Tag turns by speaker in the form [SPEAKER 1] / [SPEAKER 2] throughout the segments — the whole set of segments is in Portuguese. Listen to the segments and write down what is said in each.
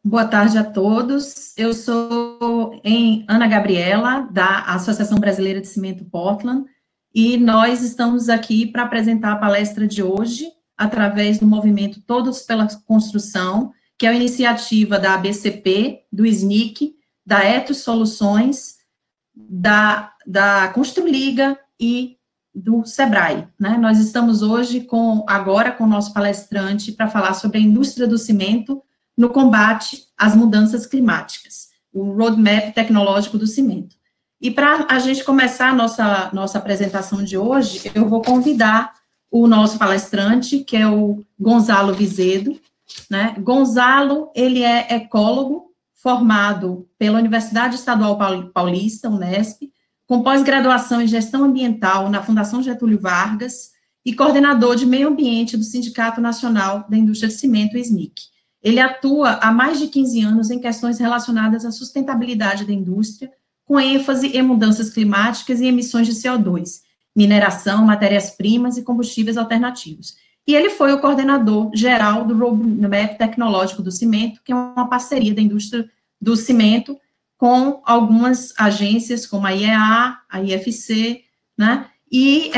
[SPEAKER 1] Boa tarde a todos. Eu sou Ana Gabriela, da Associação Brasileira de Cimento Portland, e nós estamos aqui para apresentar a palestra de hoje, através do movimento Todos pela Construção, que é uma iniciativa da ABCP, do SNIC, da Etos Soluções, da Construliga e do SEBRAE, né? Nós estamos hoje agora com o nosso palestrante para falar sobre a indústria do cimento no combate às mudanças climáticas, o Roadmap Tecnológico do Cimento. E para a gente começar a nossa apresentação de hoje, eu vou convidar o nosso palestrante, que é o Gonzalo Vizedo, né? Gonzalo, ele é ecólogo, formado pela Universidade Estadual Paulista, Unesp, com pós-graduação em Gestão Ambiental na Fundação Getúlio Vargas e coordenador de Meio Ambiente do Sindicato Nacional da Indústria de Cimento, SNIC. Ele atua há mais de 15 anos em questões relacionadas à sustentabilidade da indústria, com ênfase em mudanças climáticas e emissões de CO2, mineração, matérias-primas e combustíveis alternativos. E ele foi o coordenador geral do Roadmap Tecnológico do Cimento, que é uma parceria da indústria do cimento com algumas agências, como a IEA, a IFC, né? E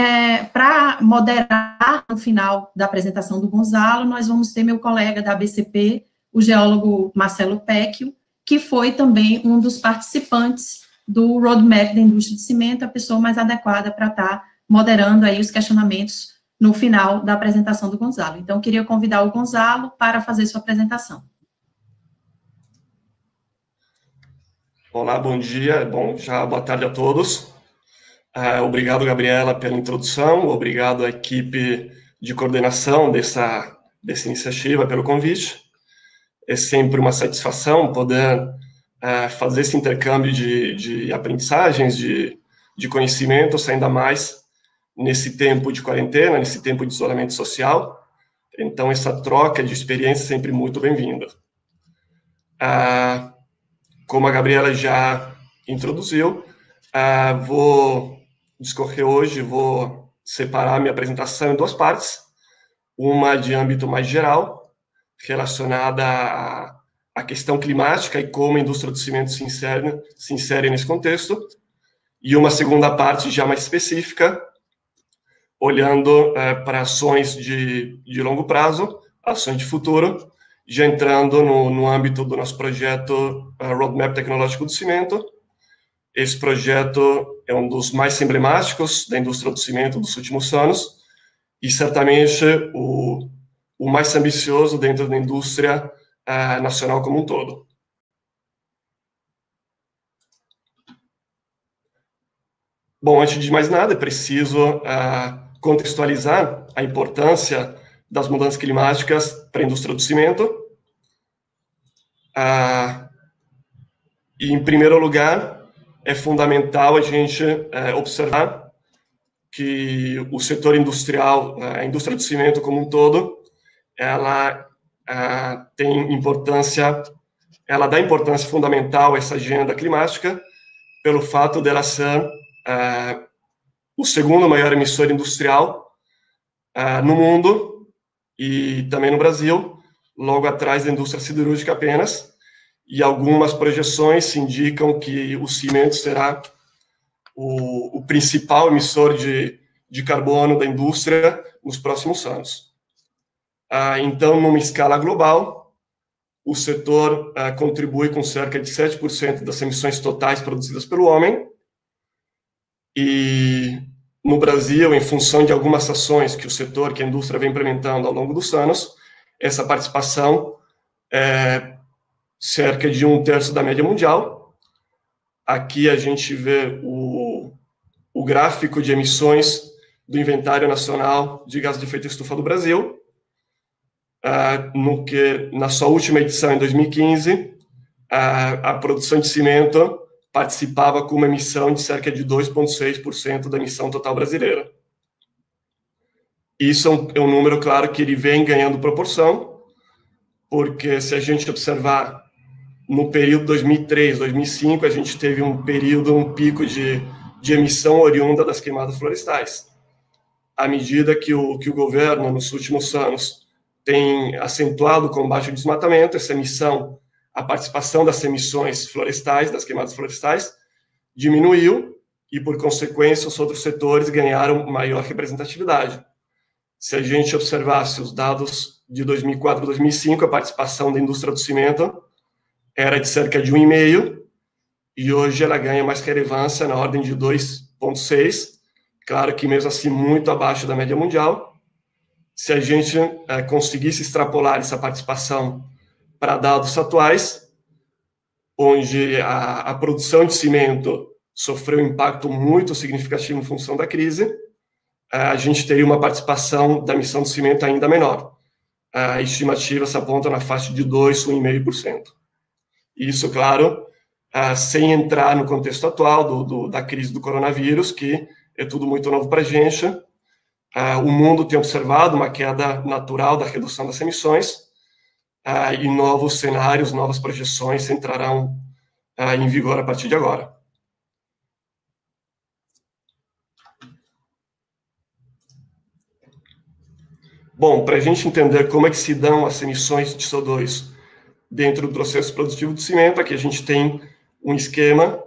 [SPEAKER 1] para moderar no final da apresentação do Gonzalo, nós vamos ter meu colega da ABCP, o geólogo Marcelo Pecchio, que foi também um dos participantes do Roadmap da Indústria de Cimento, a pessoa mais adequada para estar moderando aí os questionamentos no final da apresentação do Gonzalo. Então, eu queria convidar o Gonzalo para fazer sua apresentação.
[SPEAKER 2] Olá, bom dia, boa tarde a todos. Obrigado, Gabriela, pela introdução, obrigado à equipe de coordenação dessa iniciativa pelo convite. É sempre uma satisfação poder fazer esse intercâmbio de aprendizagens, de conhecimentos, ainda mais nesse tempo de quarentena, nesse tempo de isolamento social. Então, essa troca de experiência é sempre muito bem-vinda. Como a Gabriela já introduziu, vou discorrer hoje, vou separar minha apresentação em duas partes. Uma de âmbito mais geral, relacionada à questão climática e como a indústria do cimento se insere nesse contexto. E uma segunda parte já mais específica, olhando para ações de longo prazo, ações de futuro, já entrando no âmbito do nosso projeto Roadmap Tecnológico do Cimento. Esse projeto é um dos mais emblemáticos da indústria do cimento dos últimos anos e certamente o mais ambicioso dentro da indústria nacional como um todo. Bom, antes de mais nada, é preciso contextualizar a importância das mudanças climáticas para a indústria do cimento. E, em primeiro lugar, é fundamental a gente observar que o setor industrial, a indústria do cimento como um todo, ela tem importância, ela dá importância fundamental a essa agenda climática pelo fato dela ser o segundo maior emissor industrial no mundo e também no Brasil, logo atrás da indústria siderúrgica apenas, e algumas projeções indicam que o cimento será o principal emissor de carbono da indústria nos próximos anos. Então, numa escala global, o setor contribui com cerca de 7% das emissões totais produzidas pelo homem, e no Brasil, em função de algumas ações que a indústria vem implementando ao longo dos anos, essa participação é cerca de 1/3 da média mundial. Aqui a gente vê o gráfico de emissões do Inventário Nacional de Gases de Efeito Estufa do Brasil, no que, na sua última edição, em 2015, a produção de cimento participava com uma emissão de cerca de 2,6% da emissão total brasileira. Isso é um número, claro, que ele vem ganhando proporção, porque se a gente observar no período 2003, 2005, a gente teve um pico de emissão oriunda das queimadas florestais. À medida que o governo, nos últimos anos, tem acentuado o combate ao desmatamento, essa emissão a participação das emissões florestais, das queimadas florestais, diminuiu e, por consequência, os outros setores ganharam maior representatividade. Se a gente observasse os dados de 2004 a 2005, a participação da indústria do cimento era de cerca de 1,5%, e hoje ela ganha mais relevância na ordem de 2,6%, claro que mesmo assim muito abaixo da média mundial. Se a gente conseguisse extrapolar essa participação para dados atuais, onde a produção de cimento sofreu um impacto muito significativo em função da crise, a gente teria uma participação da emissão de cimento ainda menor. A estimativa se aponta na faixa de 2% a 1,5%. Isso, claro, sem entrar no contexto atual da crise do coronavírus, que é tudo muito novo para a gente. O mundo tem observado uma queda natural da redução das emissões, e novos cenários, novas projeções entrarão em vigor a partir de agora. Bom, para a gente entender como é que se dão as emissões de CO2 dentro do processo produtivo do cimento, aqui a gente tem um esquema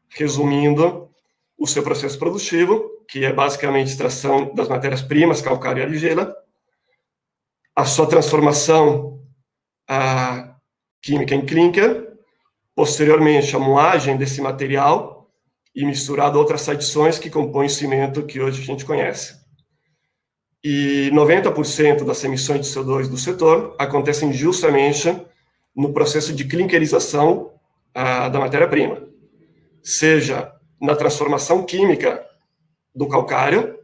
[SPEAKER 2] resumindo o seu processo produtivo, que é basicamente a extração das matérias-primas, calcário e argila, a sua transformação química em clinker, posteriormente a moagem desse material e misturado a outras adições que compõem o cimento que hoje a gente conhece. E 90% das emissões de CO2 do setor acontecem justamente no processo de clinkerização da matéria-prima, seja na transformação química do calcário,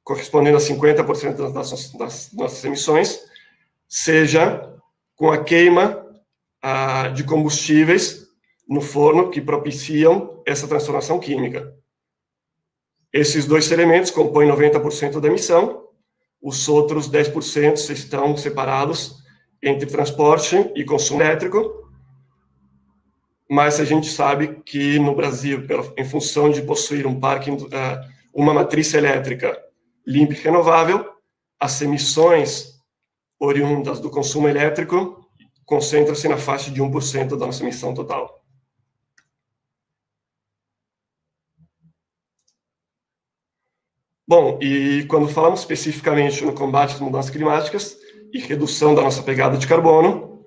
[SPEAKER 2] correspondendo a 50% das nossas emissões, seja com a queima de combustíveis no forno que propiciam essa transformação química. Esses dois elementos compõem 90% da emissão, os outros 10% estão separados entre transporte e consumo elétrico, mas a gente sabe que no Brasil, em função de possuir um parque, uma matriz elétrica limpa e renovável, as emissões oriundas do consumo elétrico concentram-se na faixa de 1% da nossa emissão total. Bom, e quando falamos especificamente no combate às mudanças climáticas e redução da nossa pegada de carbono,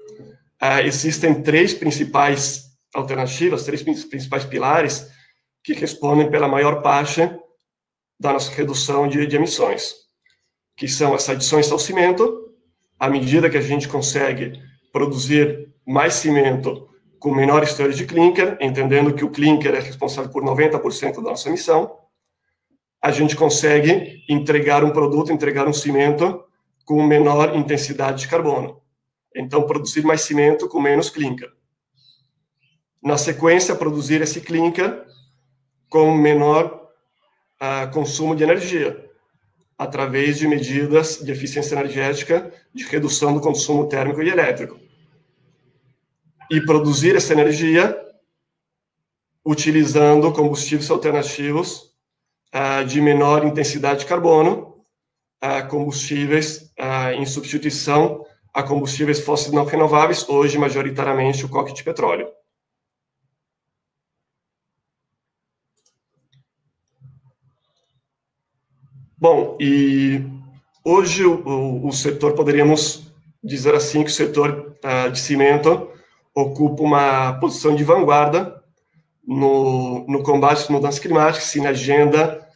[SPEAKER 2] existem três principais alternativas, três principais pilares que respondem pela maior parte da nossa redução de emissões, que são as adições ao cimento. À medida que a gente consegue produzir mais cimento com menores teores de clinker, entendendo que o clinker é responsável por 90% da nossa emissão, a gente consegue entregar um produto, entregar um cimento com menor intensidade de carbono. Então, produzir mais cimento com menos clinker. Na sequência, produzir esse clinker com menor consumo de energia, através de medidas de eficiência energética, de redução do consumo térmico e elétrico. E produzir essa energia utilizando combustíveis alternativos de menor intensidade de carbono, combustíveis em substituição a combustíveis fósseis não renováveis, hoje majoritariamente o coque de petróleo. Bom, e hoje o setor, poderíamos dizer assim, que o setor de cimento ocupa uma posição de vanguarda no combate às mudanças climáticas e na agenda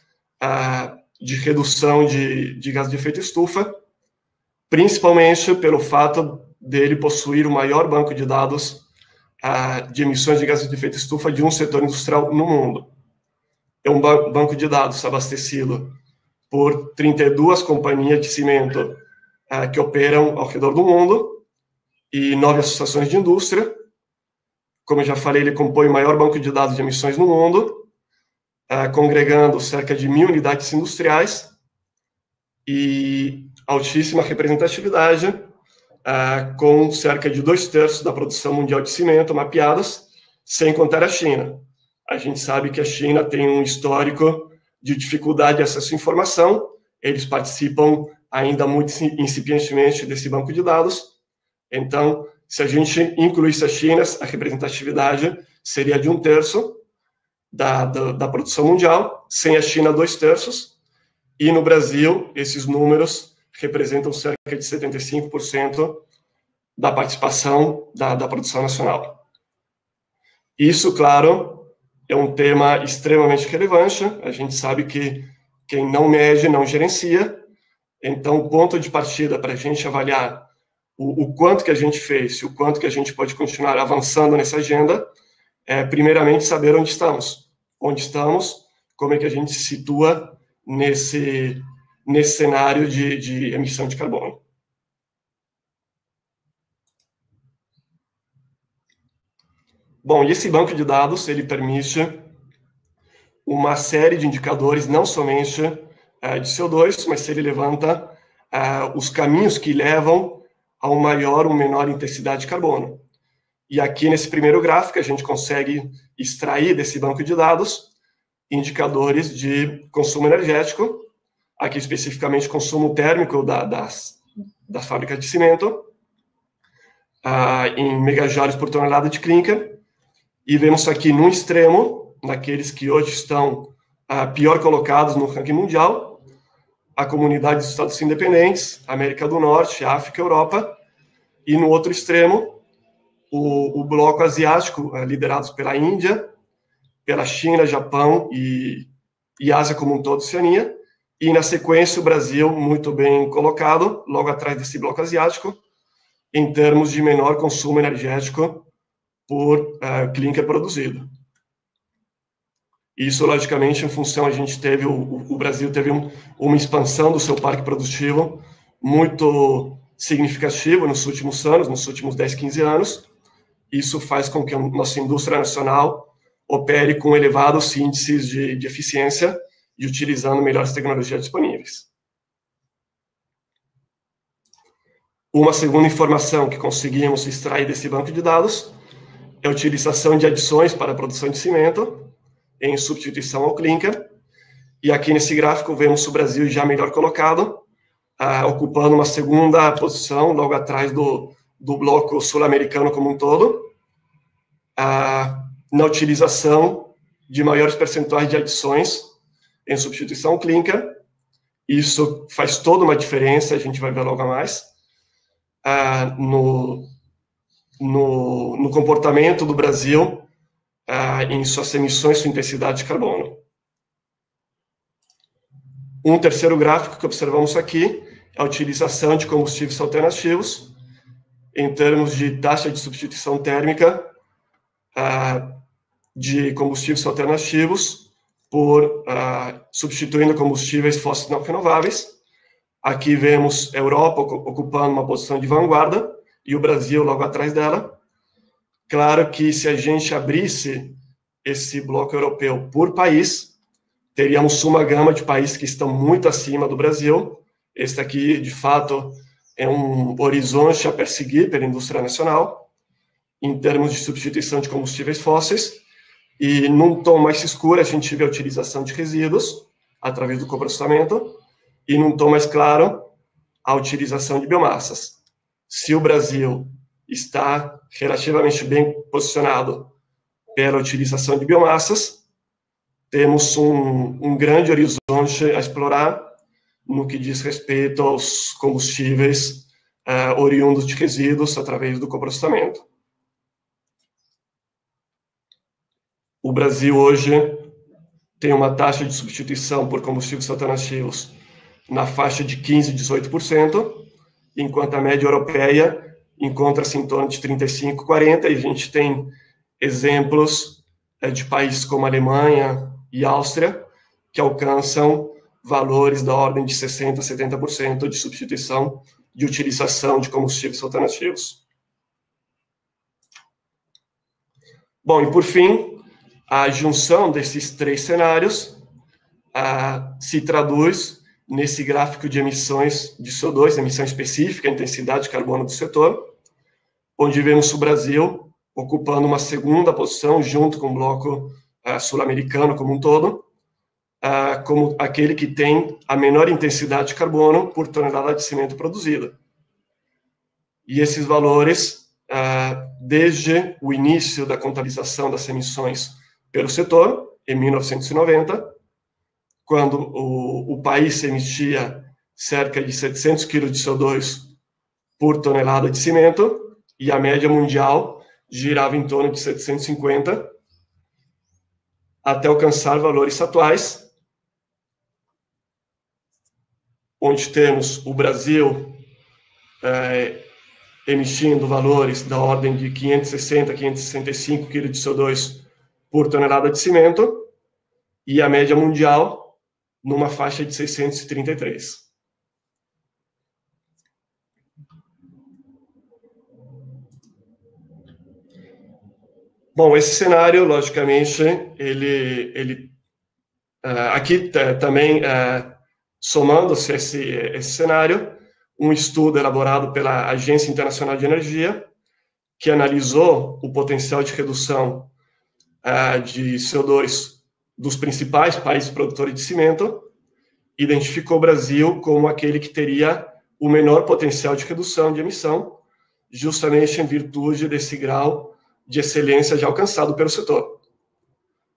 [SPEAKER 2] de redução de gases de efeito estufa, principalmente pelo fato dele possuir o maior banco de dados de emissões de gases de efeito estufa de um setor industrial no mundo. É um banco de dados abastecido por 32 companhias de cimento que operam ao redor do mundo e 9 associações de indústria. Como eu já falei, ele compõe o maior banco de dados de emissões no mundo, congregando cerca de 1.000 unidades industriais e altíssima representatividade, com cerca de 2/3 da produção mundial de cimento mapeadas, sem contar a China. A gente sabe que a China tem um histórico de dificuldade de acesso à informação, eles participam ainda muito incipientemente desse banco de dados, então, Se a gente incluísse a China, a representatividade seria de 1/3 da produção mundial, sem a China, 2/3, e no Brasil, esses números representam cerca de 75% da participação da produção nacional. Isso, claro, é um tema extremamente relevante. A gente sabe que quem não mede não gerencia. Então, o ponto de partida para a gente avaliar o quanto que a gente fez e o quanto que a gente pode continuar avançando nessa agenda é, primeiramente, saber onde estamos. Onde estamos, como é que a gente se situa nesse cenário de emissão de carbono. Bom, e esse banco de dados, ele permite uma série de indicadores, não somente de CO2, mas ele levanta os caminhos que levam a uma maior ou menor intensidade de carbono. E aqui, nesse primeiro gráfico, a gente consegue extrair desse banco de dados indicadores de consumo energético, aqui especificamente consumo térmico das fábricas de cimento, em megajoules por tonelada de clinker, e vemos aqui no extremo, naqueles que hoje estão pior colocados no ranking mundial, a comunidade dos Estados Independentes, América do Norte, África e Europa, e no outro extremo, o bloco asiático, liderados pela Índia, pela China, Japão e Ásia como um todo, Oceania, e na sequência o Brasil, muito bem colocado, logo atrás desse bloco asiático, em termos de menor consumo energético por clinker produzido. Isso, logicamente, em função, o Brasil teve uma expansão do seu parque produtivo muito significativa nos últimos anos, nos últimos 10, 15 anos. Isso faz com que a nossa indústria nacional opere com elevados índices de eficiência e utilizando melhores tecnologias disponíveis. Uma segunda informação que conseguimos extrair desse banco de dados é a utilização de adições para a produção de cimento em substituição ao clinker. E aqui nesse gráfico vemos o Brasil já melhor colocado, ocupando uma segunda posição, logo atrás do bloco sul-americano como um todo, na utilização de maiores percentuais de adições em substituição ao clinker. Isso faz toda uma diferença, a gente vai ver logo a mais, no comportamento do Brasil em suas emissões, sua intensidade de carbono. Um terceiro gráfico que observamos aqui é a utilização de combustíveis alternativos em termos de taxa de substituição térmica de combustíveis alternativos por substituindo combustíveis fósseis não renováveis. Aqui vemos a Europa ocupando uma posição de vanguarda e o Brasil logo atrás dela. Claro que se a gente abrisse esse bloco europeu por país, teríamos uma gama de países que estão muito acima do Brasil. Este aqui, de fato, é um horizonte a perseguir pela indústria nacional, em termos de substituição de combustíveis fósseis. E, num tom mais escuro, a gente vê a utilização de resíduos, através do coprocessamento, e, num tom mais claro, a utilização de biomassas. Se o Brasil está relativamente bem posicionado pela utilização de biomassas, temos um grande horizonte a explorar no que diz respeito aos combustíveis oriundos de resíduos através do coprocessamento. O Brasil hoje tem uma taxa de substituição por combustíveis alternativos na faixa de 15% a 18%, enquanto a média europeia encontra-se em torno de 35%, 40%, e a gente tem exemplos de países como a Alemanha e Áustria, que alcançam valores da ordem de 60% a 70% de substituição de utilização de combustíveis alternativos. Bom, e por fim, a junção desses três cenários se traduz nesse gráfico de emissões de CO2, emissão específica, a intensidade de carbono do setor, onde vemos o Brasil ocupando uma segunda posição, junto com o bloco sul-americano como um todo, como aquele que tem a menor intensidade de carbono por tonelada de cimento produzida. E esses valores desde o início da contabilização das emissões pelo setor, em 1990, quando o país emitia cerca de 700 kg de CO2 por tonelada de cimento, e a média mundial girava em torno de 750, até alcançar valores atuais, onde temos o Brasil emitindo valores da ordem de 560, 565 kg de CO2 por tonelada de cimento, e a média mundial numa faixa de 633. Bom, esse cenário, logicamente, aqui também, somando-se esse cenário, um estudo elaborado pela Agência Internacional de Energia, que analisou o potencial de redução de CO2 dos principais países produtores de cimento, identificou o Brasil como aquele que teria o menor potencial de redução de emissão, justamente em virtude desse grau de excelência já alcançado pelo setor.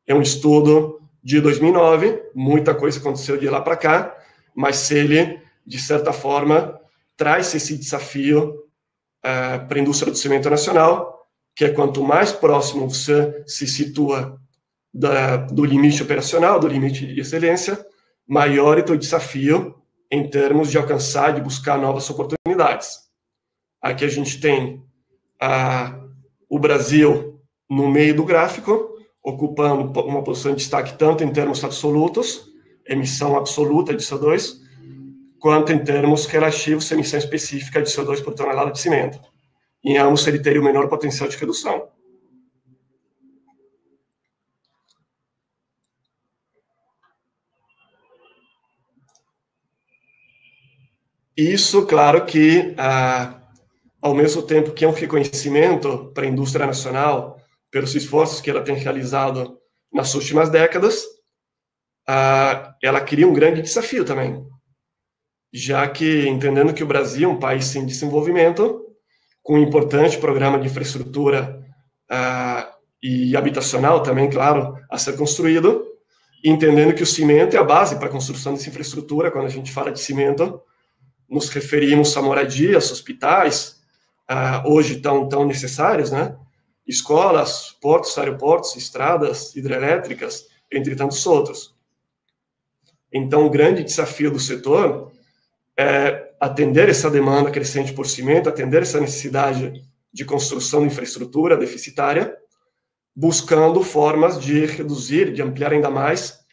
[SPEAKER 2] É um estudo de 2009, muita coisa aconteceu de lá para cá, mas ele, de certa forma, traz esse desafio para a indústria do cimento nacional, que é quanto mais próximo você se situa do limite operacional, do limite de excelência, maior é o teu desafio em termos de alcançar, de buscar novas oportunidades. Aqui a gente tem o Brasil no meio do gráfico, ocupando uma posição de destaque tanto em termos absolutos, emissão absoluta de CO2, quanto em termos relativos, emissão específica de CO2 por tonelada de cimento. Em ambos, ele teria o menor potencial de redução. Isso, claro que, ao mesmo tempo que é um reconhecimento para a indústria nacional, pelos esforços que ela tem realizado nas últimas décadas, ela cria um grande desafio também, já que, entendendo que o Brasil é um país em desenvolvimento, com um importante programa de infraestrutura e habitacional também, claro, a ser construído, entendendo que o cimento é a base para a construção dessa infraestrutura. Quando a gente fala de cimento, nos referimos a moradias, hospitais, hoje tão necessários, né? Escolas, portos, aeroportos, estradas hidrelétricas, entre tantos outros. Então, o grande desafio do setor é atender essa demanda crescente por cimento, atender essa necessidade de construção de infraestrutura deficitária, buscando formas de reduzir, de ampliar ainda mais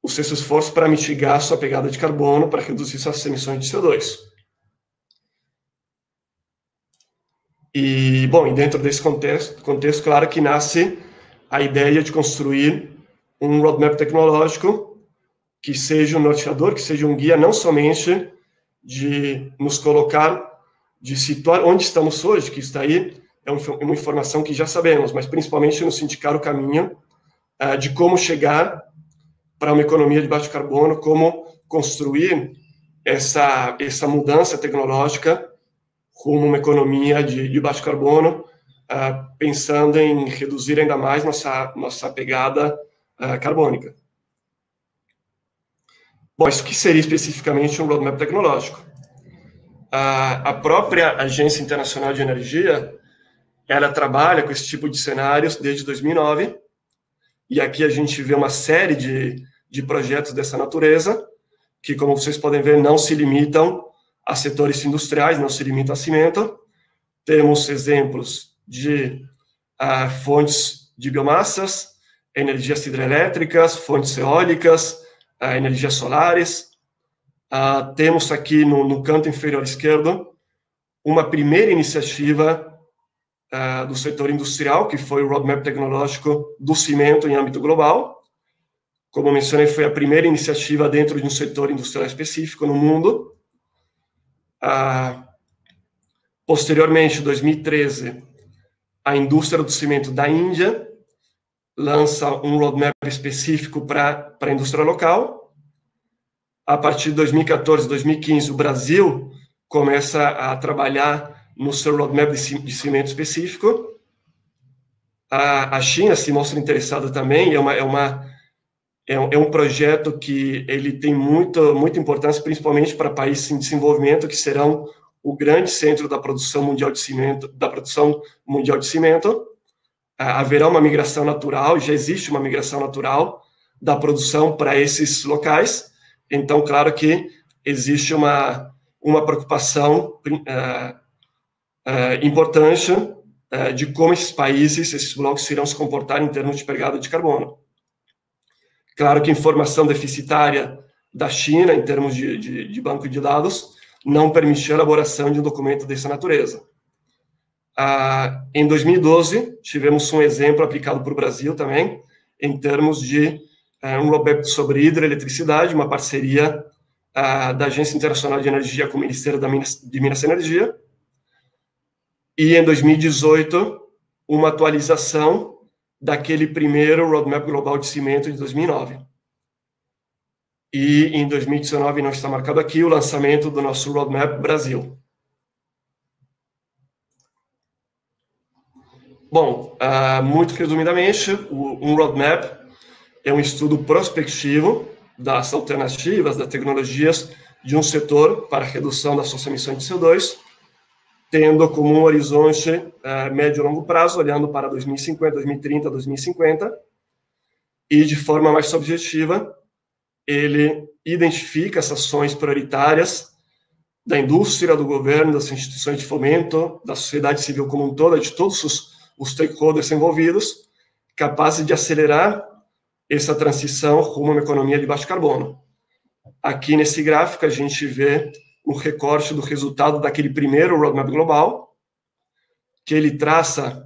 [SPEAKER 2] os seus esforços para mitigar a sua pegada de carbono, para reduzir suas emissões de CO2. E, bom, dentro desse contexto, claro que nasce a ideia de construir um roadmap tecnológico que seja um norteador, que seja um guia não somente de nos colocar, de situar onde estamos hoje, que está aí, é uma informação que já sabemos, mas principalmente nos indicar o caminho de como chegar para uma economia de baixo carbono, como construir essa mudança tecnológica rumo a uma economia de baixo carbono, pensando em reduzir ainda mais nossa pegada carbônica. Bom, isso que seria especificamente um roadmap tecnológico. A própria Agência Internacional de Energia, ela trabalha com esse tipo de cenários desde 2009, e aqui a gente vê uma série de projetos dessa natureza, que, como vocês podem ver, não se limitam a setores industriais, não se limitam a cimento. Temos exemplos de fontes de biomassas, energias hidrelétricas, fontes eólicas, energias solares. Temos aqui no canto inferior esquerdo uma primeira iniciativa do setor industrial, que foi o roadmap tecnológico do cimento em âmbito global. Como eu mencionei, foi a primeira iniciativa dentro de um setor industrial específico no mundo. Posteriormente, em 2013, a indústria do cimento da Índia lança um roadmap específico para a indústria local. A partir de 2014, 2015, o Brasil começa a trabalhar no seu roadmap de cimento específico. A China se mostra interessada também, é um projeto que ele tem muita importância, principalmente para países em desenvolvimento, que serão o grande centro da produção mundial de cimento, haverá uma migração natural, já existe uma migração natural da produção para esses locais. Então, claro que existe uma preocupação importante de como esses países, esses blocos, irão se comportar em termos de pegada de carbono. Claro que informação deficitária da China, em termos de banco de dados, não permitiu a elaboração de um documento dessa natureza. Em 2012, tivemos um exemplo aplicado para o Brasil também, em termos de um roadmap sobre hidroeletricidade, uma parceria da Agência Internacional de Energia com o Ministério de Minas e Energia. E em 2018, uma atualização daquele primeiro roadmap global de cimento de 2009. E em 2019, não está marcado aqui, o lançamento do nosso roadmap Brasil. Bom, muito resumidamente, um roadmap é um estudo prospectivo das alternativas, das tecnologias de um setor para a redução das suas emissões de CO2, tendo como um horizonte médio e longo prazo, olhando para 2050, 2030, 2050, e de forma mais objetiva, ele identifica as ações prioritárias da indústria, do governo, das instituições de fomento, da sociedade civil como um todo, de todos os stakeholders envolvidos, capazes de acelerar essa transição rumo a uma economia de baixo carbono. Aqui nesse gráfico a gente vê um recorte do resultado daquele primeiro roadmap global, que ele traça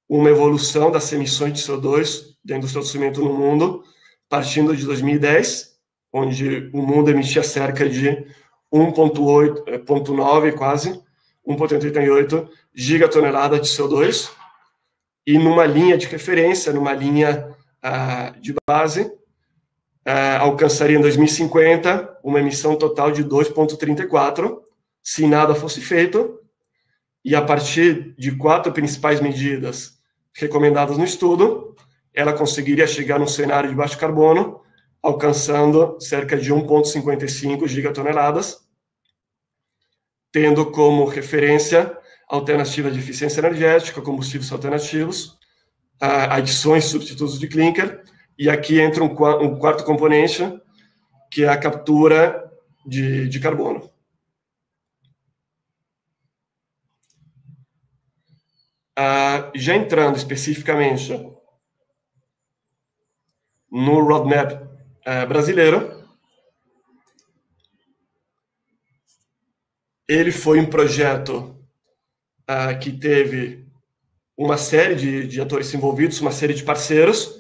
[SPEAKER 2] uma evolução das emissões de CO2 da indústria do cimento no mundo, partindo de 2010, onde o mundo emitia cerca de 1,9, quase, 1,88 gigatoneladas de CO2, e numa linha de referência, numa linha de base, alcançaria em 2050 uma emissão total de 2,34, se nada fosse feito, e a partir de 4 principais medidas recomendadas no estudo, ela conseguiria chegar num cenário de baixo carbono, alcançando cerca de 1,55 gigatoneladas, tendo como referência alternativas de eficiência energética, combustíveis alternativos, adições e substitutos de clinker, e aqui entra um quarto componente, que é a captura de carbono. Já entrando especificamente no roadmap brasileiro, ele foi um projeto que teve uma série de atores envolvidos, uma série de parceiros,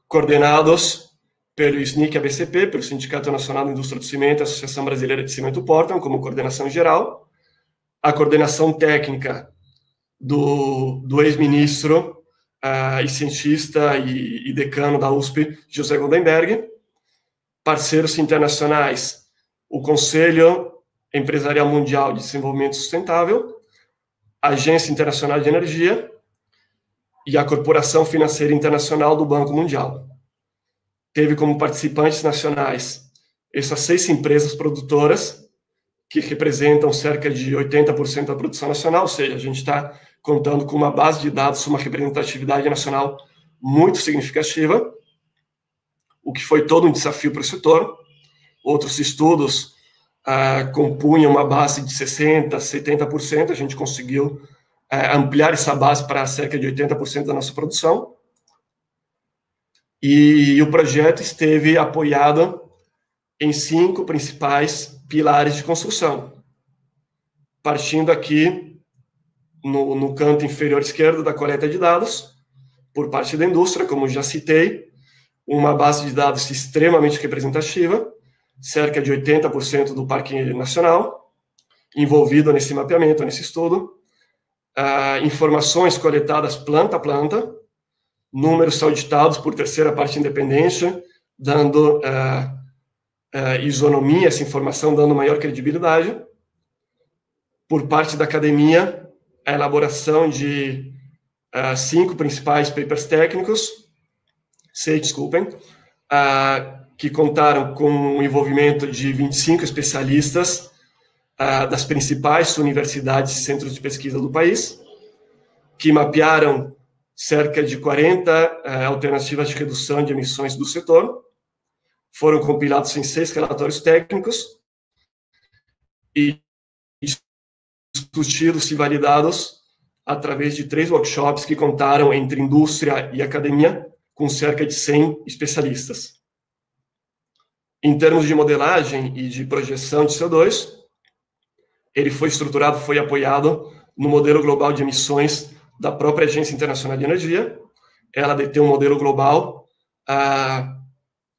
[SPEAKER 2] coordenados pelo SNIC ABCP, pelo Sindicato Nacional da Indústria do Cimento, a Associação Brasileira de Cimento Portland, como coordenação geral, a coordenação técnica do ex-ministro e cientista e decano da USP, José Goldenberg, parceiros internacionais, o Conselho Empresarial Mundial de Desenvolvimento Sustentável, a Agência Internacional de Energia e a Corporação Financeira Internacional do Banco Mundial. Teve como participantes nacionais essas 6 empresas produtoras, que representam cerca de 80% da produção nacional, ou seja, a gente está contando com uma base de dados, uma representatividade nacional muito significativa, o que foi todo um desafio para o setor. Outros estudos compunham uma base de 60%, 70%, a gente conseguiu ampliar essa base para cerca de 80% da nossa produção. E o projeto esteve apoiado em 5 principais pilares de construção. Partindo aqui no canto inferior esquerdo da coleta de dados, por parte da indústria, como já citei, uma base de dados extremamente representativa, cerca de 80% do Parque Nacional, envolvido nesse mapeamento, nesse estudo, informações coletadas planta a planta, números auditados por terceira parte independente, dando isonomia, essa informação dando maior credibilidade. Por parte da academia, a elaboração de 5 principais papers técnicos, que contaram com o envolvimento de 25 especialistas das principais universidades e centros de pesquisa do país, que mapearam cerca de 40 alternativas de redução de emissões do setor. Foram compilados em 6 relatórios técnicos e discutidos e validados através de 3 workshops que contaram entre indústria e academia, com cerca de 100 especialistas. Em termos de modelagem e de projeção de CO2, ele foi estruturado, foi apoiado no modelo global de emissões da própria Agência Internacional de Energia. Ela detém um modelo global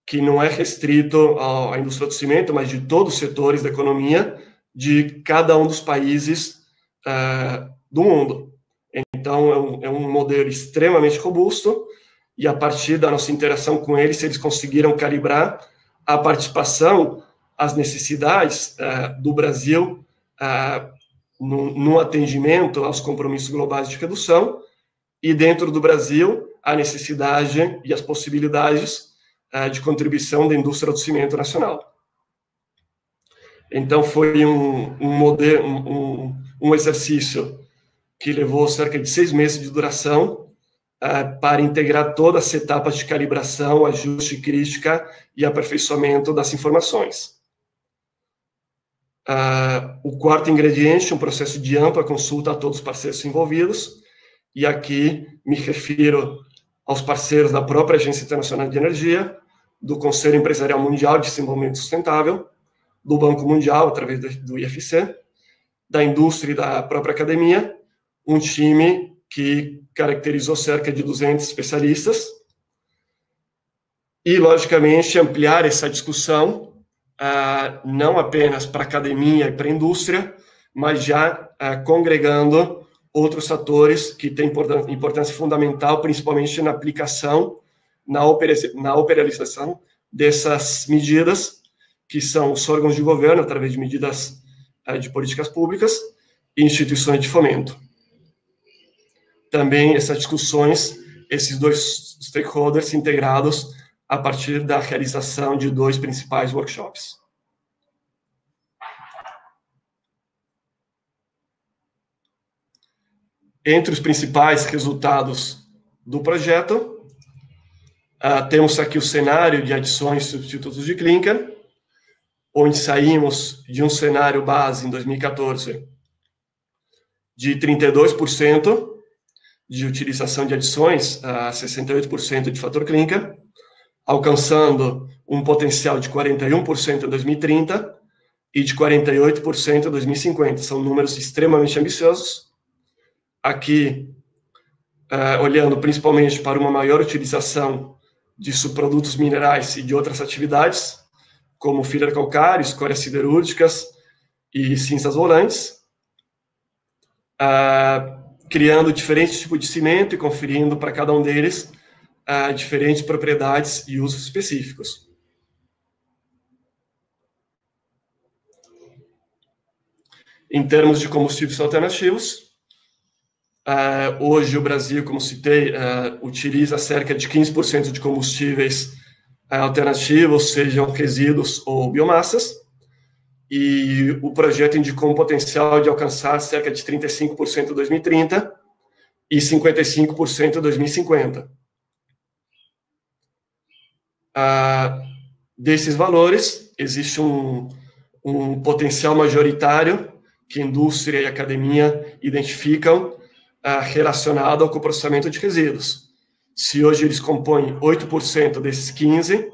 [SPEAKER 2] que não é restrito à indústria do cimento, mas de todos os setores da economia de cada um dos países do mundo. Então, é um modelo extremamente robusto, e a partir da nossa interação com eles conseguiram calibrar a participação, as necessidades do Brasil no atendimento aos compromissos globais de redução, e dentro do Brasil, a necessidade e as possibilidades de contribuição da indústria do cimento nacional. Então, foi um exercício que levou cerca de 6 meses de duração para integrar todas as etapas de calibração, ajuste, crítica e aperfeiçoamento das informações. O quarto ingrediente, um processo de ampla consulta a todos os parceiros envolvidos, e aqui me refiro aos parceiros da própria Agência Internacional de Energia, do Conselho Empresarial Mundial de Desenvolvimento Sustentável, do Banco Mundial, através do IFC, da indústria e da própria academia, um time que caracterizou cerca de 200 especialistas, e, logicamente, ampliar essa discussão, não apenas para a academia e para a indústria, mas já congregando outros atores que têm importância fundamental, principalmente na aplicação, na operacionalização dessas medidas, que são os órgãos de governo, através de medidas de políticas públicas, e instituições de fomento. Também essas discussões, esses 2 stakeholders integrados a partir da realização de 2 principais workshops. Entre os principais resultados do projeto, temos aqui o cenário de adições e substitutos de clinker, onde saímos de um cenário base em 2014 de 32% de utilização de adições a 68% de fator clinker, alcançando um potencial de 41% em 2030 e de 48% em 2050. São números extremamente ambiciosos. Aqui, olhando principalmente para uma maior utilização de subprodutos minerais e de outras atividades, como filler calcário, escórias siderúrgicas e cinzas volantes, criando diferentes tipos de cimento e conferindo para cada um deles diferentes propriedades e usos específicos. Em termos de combustíveis alternativos, hoje o Brasil, como citei, utiliza cerca de 15% de combustíveis alternativos, sejam resíduos ou biomassas, e o projeto indicou um potencial de alcançar cerca de 35% em 2030 e 55% em 2050. Desses valores, existe um potencial majoritário que a indústria e a academia identificam relacionado ao coprocessamento de resíduos. Se hoje eles compõem 8% desses 15%,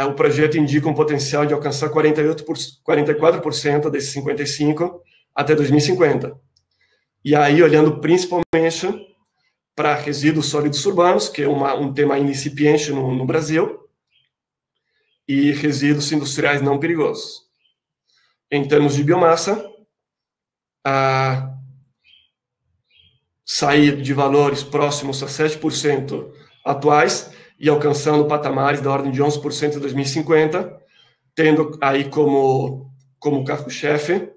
[SPEAKER 2] o projeto indica um potencial de alcançar 44% desses 55% até 2050. E aí, olhando principalmente para resíduos sólidos urbanos, que é um tema incipiente no Brasil, e resíduos industriais não perigosos. Em termos de biomassa, sair de valores próximos a 7% atuais e alcançando patamares da ordem de 11% em 2050, tendo aí como carro-chefe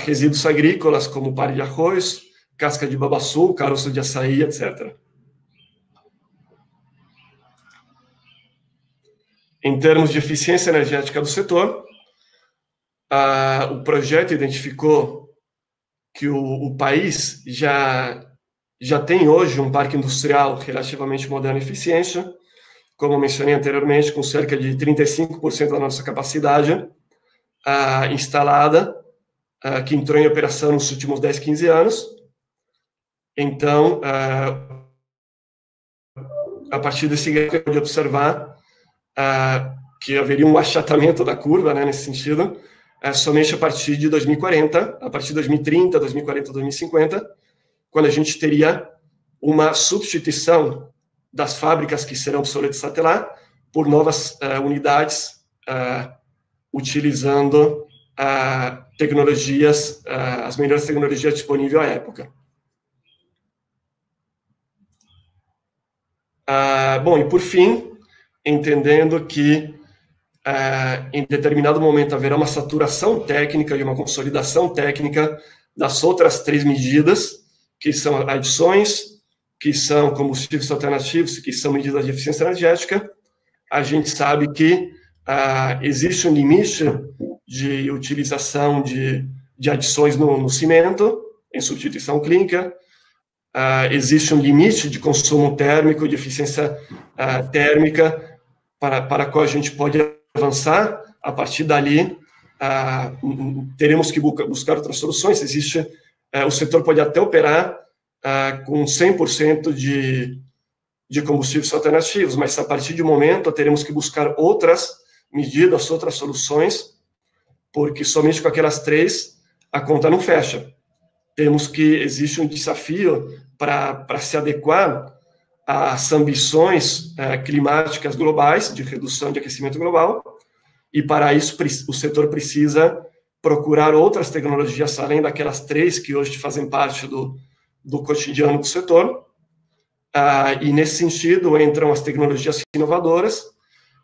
[SPEAKER 2] resíduos agrícolas, como palha de arroz, casca de babaçu, caroço de açaí, etc. Em termos de eficiência energética do setor, o projeto identificou que o país já tem hoje um parque industrial relativamente moderno e eficiente, como mencionei anteriormente, com cerca de 35% da nossa capacidade instalada, que entrou em operação nos últimos 10, 15 anos. Então, a partir desse gráfico, pode observar que haveria um achatamento da curva, né, nesse sentido, somente a partir de 2040, a partir de 2030, 2040, 2050, quando a gente teria uma substituição das fábricas que serão obsoletas até lá por novas unidades utilizando tecnologias, as melhores tecnologias disponíveis à época. Bom, e por fim, entendendo que em determinado momento haverá uma saturação técnica e uma consolidação técnica das outras 3 medidas, que são adições, que são combustíveis alternativos, que são medidas de eficiência energética. A gente sabe que existe um limite de utilização de adições no cimento, em substituição clínica. Existe um limite de consumo térmico, de eficiência térmica, para a qual a gente pode avançar. A partir dali, teremos que buscar outras soluções. O setor pode até operar com 100% de combustíveis alternativos, mas a partir de um momento teremos que buscar outras medidas, outras soluções, porque somente com aquelas 3 a conta não fecha. Existe um desafio para se adequar às ambições climáticas globais de redução de aquecimento global, e para isso o setor precisa procurar outras tecnologias além daquelas 3 que hoje fazem parte do cotidiano do setor. E nesse sentido entram as tecnologias inovadoras,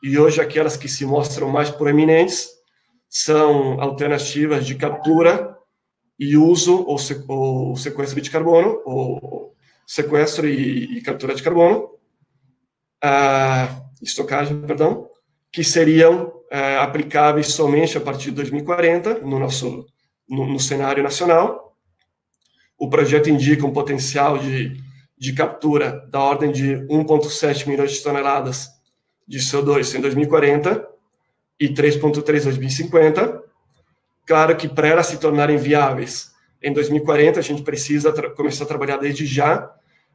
[SPEAKER 2] e hoje aquelas que se mostram mais proeminentes são alternativas de captura e uso ou sequestro de carbono, ou sequestro e captura de carbono, estocagem, perdão, que seriam aplicáveis somente a partir de 2040 no cenário nacional. O projeto indica um potencial de captura da ordem de 1,7 milhões de toneladas de CO2 em 2040 e 3,3 em 2050. Claro que para elas se tornarem viáveis em 2040, a gente precisa começar a trabalhar desde já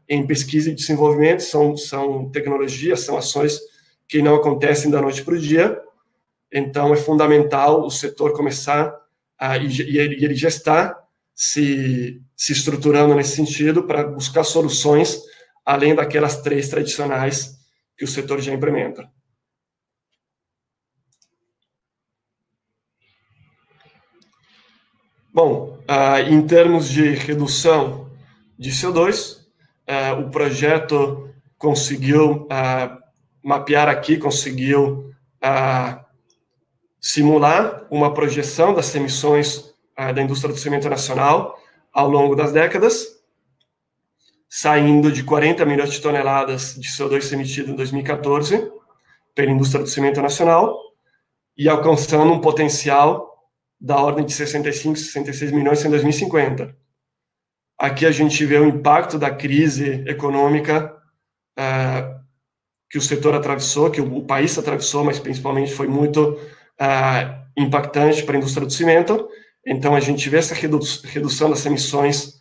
[SPEAKER 2] em pesquisa e desenvolvimento. São tecnologias, são ações que não acontecem da noite para o dia. Então, é fundamental o setor começar, e ele já está se estruturando nesse sentido para buscar soluções além daquelas 3 tradicionais que o setor já implementa. Bom, em termos de redução de CO2, o projeto conseguiu mapear aqui, conseguiu simular uma projeção das emissões da indústria do cimento nacional ao longo das décadas, saindo de 40 milhões de toneladas de CO2 emitido em 2014 pela indústria do cimento nacional e alcançando um potencial da ordem de 65, 66 milhões em 2050. Aqui a gente vê o impacto da crise econômica que o setor atravessou, que o país atravessou, mas principalmente foi muito impactante para a indústria do cimento. Então, a gente vê essa redução das emissões,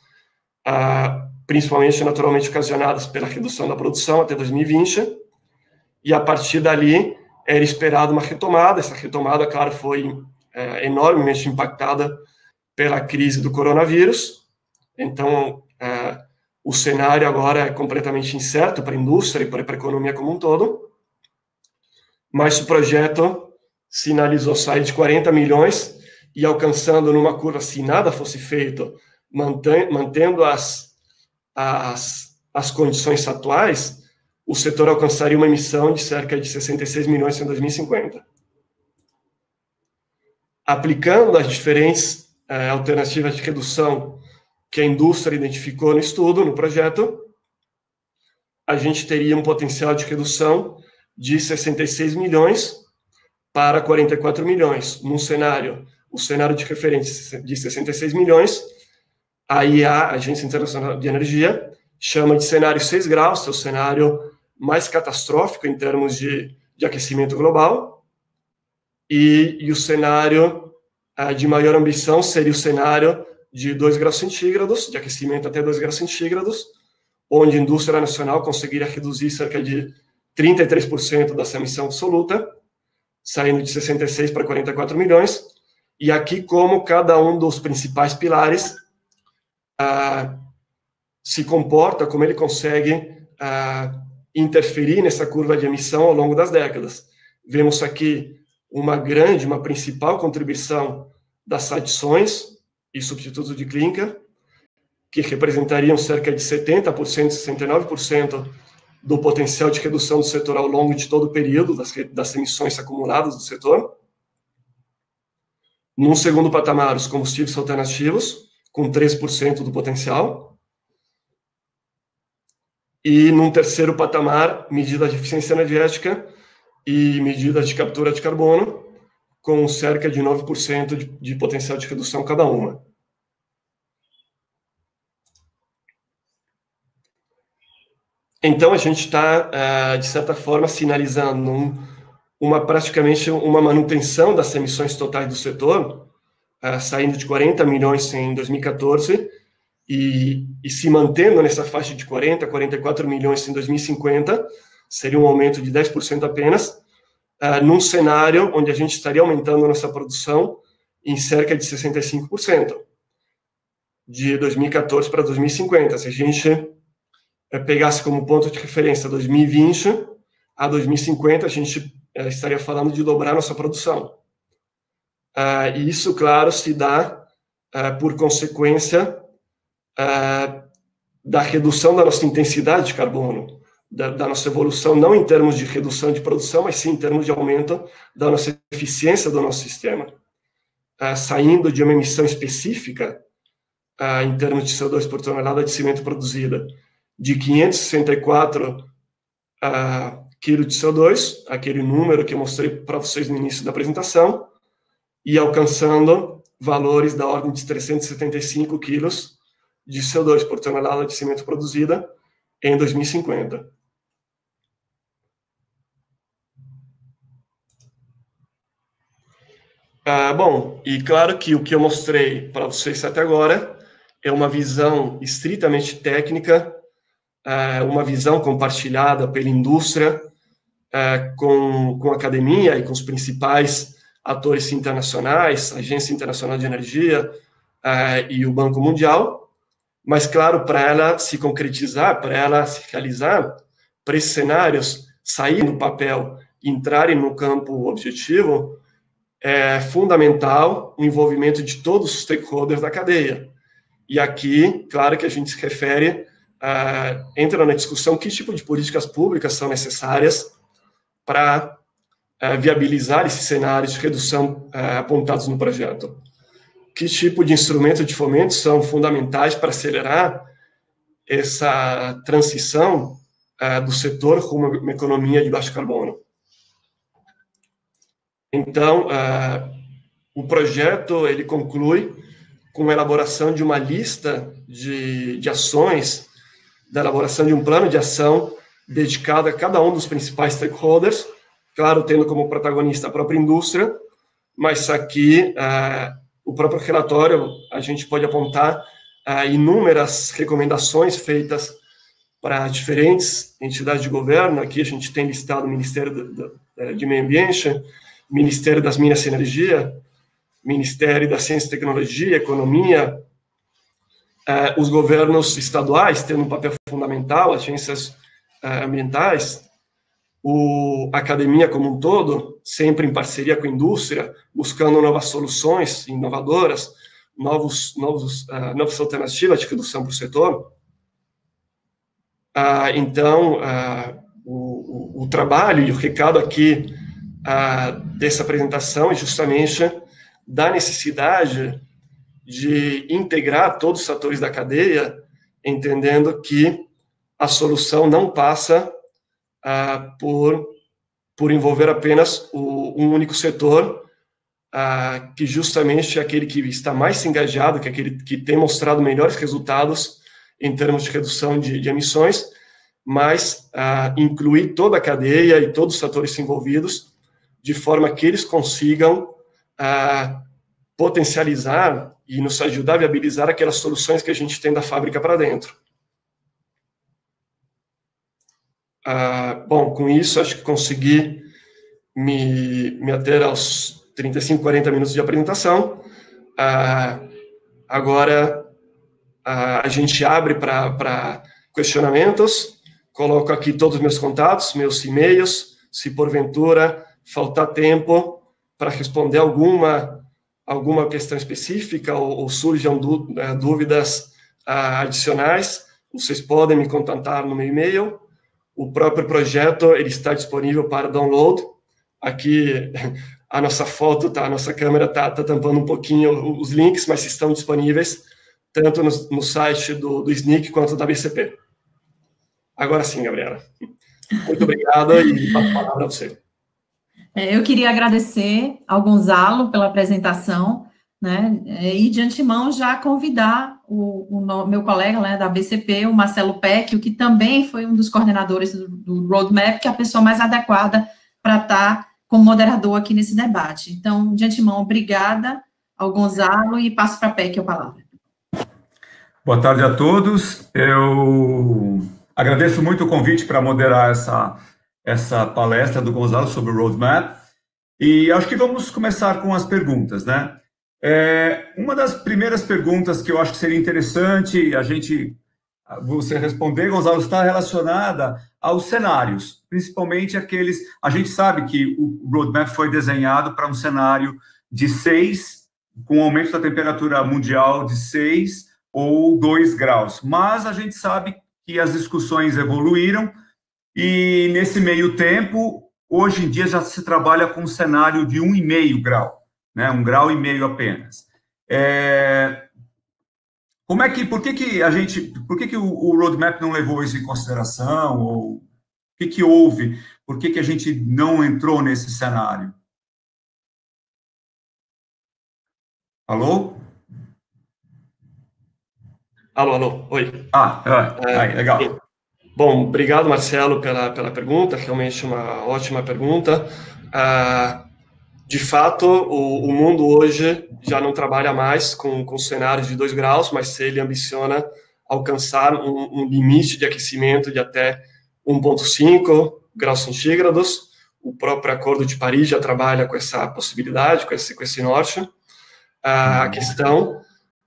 [SPEAKER 2] principalmente, naturalmente, ocasionadas pela redução da produção até 2020, e a partir dali era esperada uma retomada. Essa retomada, claro, foi enormemente impactada pela crise do coronavírus. Então, o cenário agora é completamente incerto para a indústria e para a economia como um todo, mas o projeto sinalizou sair de 40 milhões e alcançando numa curva, se nada fosse feito, mantendo as condições atuais, o setor alcançaria uma emissão de cerca de 66 milhões em 2050. aplicando as diferentes alternativas de redução que a indústria identificou no estudo, no projeto, a gente teria um potencial de redução de 66 milhões para 44 milhões. Num cenário, o cenário de referência de 66 milhões, a IEA, a Agência Internacional de Energia, chama de cenário 6 graus, que é o cenário mais catastrófico em termos de aquecimento global, e o cenário de maior ambição seria o cenário de 2 graus centígrados, de aquecimento até 2 graus centígrados, onde a indústria nacional conseguiria reduzir cerca de 33% dessa emissão absoluta, saindo de 66 para 44 milhões, e aqui como cada um dos principais pilares se comporta, como ele consegue interferir nessa curva de emissão ao longo das décadas. Vemos aqui uma principal contribuição das adições e substitutos de clinker, que representariam cerca de 70%, 69% do potencial de redução do setor ao longo de todo o período das emissões acumuladas do setor. Num segundo patamar, os combustíveis alternativos, com 13% do potencial. E num terceiro patamar, medidas de eficiência energética e medidas de captura de carbono, com cerca de 9% de potencial de redução cada uma. Então, a gente está, de certa forma, sinalizando praticamente uma manutenção das emissões totais do setor, saindo de 40 milhões em 2014 e se mantendo nessa faixa de 40, 44 milhões em 2050, seria um aumento de 10% apenas, num cenário onde a gente estaria aumentando nossa produção em cerca de 65%, de 2014 para 2050. Se a gente pegasse como ponto de referência 2020 a 2050, a gente estaria falando de dobrar nossa produção. E isso, claro, se dá por consequência da redução da nossa intensidade de carbono, da nossa evolução, não em termos de redução de produção, mas sim em termos de aumento da nossa eficiência do nosso sistema. Saindo de uma emissão específica, em termos de CO2 por tonelada de cimento produzida, de 564 kg de CO2, aquele número que eu mostrei para vocês no início da apresentação, e alcançando valores da ordem de 375 kg de CO2 por tonelada de cimento produzida em 2050. Bom, e claro que o que eu mostrei para vocês até agora é uma visão estritamente técnica, uma visão compartilhada pela indústria, com a academia e com os principais atores internacionais, a Agência Internacional de Energia e o Banco Mundial, mas, claro, para ela se concretizar, para ela se realizar, para esses cenários saírem do papel e entrarem no campo objetivo, é fundamental o envolvimento de todos os stakeholders da cadeia. E aqui, claro que a gente se refere, entra na discussão que tipo de políticas públicas são necessárias para viabilizar esses cenários de redução apontados no projeto. Que tipo de instrumentos de fomento são fundamentais para acelerar essa transição do setor rumo a uma economia de baixo carbono. Então, o projeto ele conclui com a elaboração de uma lista de ações, da elaboração de um plano de ação dedicado a cada um dos principais stakeholders, claro, tendo como protagonista a própria indústria, mas aqui, o próprio relatório, a gente pode apontar inúmeras recomendações feitas para diferentes entidades de governo. Aqui a gente tem listado o Ministério de Meio Ambiente, Ministério das Minas e Energia, Ministério da Ciência e Tecnologia, Economia, os governos estaduais tendo um papel fundamental, agências ambientais, a academia como um todo, sempre em parceria com a indústria, buscando novas soluções inovadoras, novas alternativas de redução para o setor. Então, o trabalho e o recado aqui dessa apresentação é justamente da necessidade de integrar todos os atores da cadeia, entendendo que a solução não passa por envolver apenas um único setor, que justamente é aquele que está mais engajado, que é aquele que tem mostrado melhores resultados em termos de redução de emissões, mas incluir toda a cadeia e todos os atores envolvidos, de forma que eles consigam potencializar e nos ajudar a viabilizar aquelas soluções que a gente tem da fábrica para dentro. Bom, com isso, acho que consegui me ater aos 35, 40 minutos de apresentação. Agora, a gente abre para questionamentos. Coloco aqui todos os meus contatos, meus e-mails, se porventura faltar tempo para responder alguma questão específica ou surjam dúvidas adicionais, vocês podem me contatar no meu e-mail. O próprio projeto ele está disponível para download. Aqui a nossa foto, a nossa câmera está tampando um pouquinho os links, mas estão disponíveis tanto no site do SNIC quanto da BCP. Agora sim, Gabriela. Muito obrigado e passo a palavra a você.
[SPEAKER 1] Eu queria agradecer ao Gonzalo pela apresentação, né, e de antemão já convidar o meu colega, né, da BCP, o Marcelo Peck, que também foi um dos coordenadores do Roadmap, que é a pessoa mais adequada para estar como moderador aqui nesse debate. Então, de antemão, obrigada ao Gonzalo e passo para a Peck a palavra.
[SPEAKER 3] Boa tarde a todos. Eu agradeço muito o convite para moderar essa palestra do Gonzalo sobre o Roadmap, e acho que vamos começar com as perguntas, né? Uma das primeiras perguntas que eu acho que seria interessante você responder, Gonzalo, está relacionada aos cenários, principalmente aqueles... A gente sabe que o Roadmap foi desenhado para um cenário de 6, com um aumento da temperatura mundial de 6 ou 2 graus, mas a gente sabe que as discussões evoluíram e, nesse meio tempo, hoje em dia já se trabalha com um cenário de 1,5 grau, né? 1,5 grau apenas. Por que o Roadmap não levou isso em consideração? Ou o que houve? Por que a gente não entrou nesse cenário? Alô?
[SPEAKER 2] Alô, oi.
[SPEAKER 3] Legal.
[SPEAKER 2] Sim. Bom, obrigado, Marcelo, pela pergunta, realmente uma ótima pergunta. De fato, o mundo hoje já não trabalha mais com cenários de 2 graus, mas ele ambiciona alcançar um limite de aquecimento de até 1,5 graus centígrados. O próprio Acordo de Paris já trabalha com essa possibilidade, com esse norte. A questão,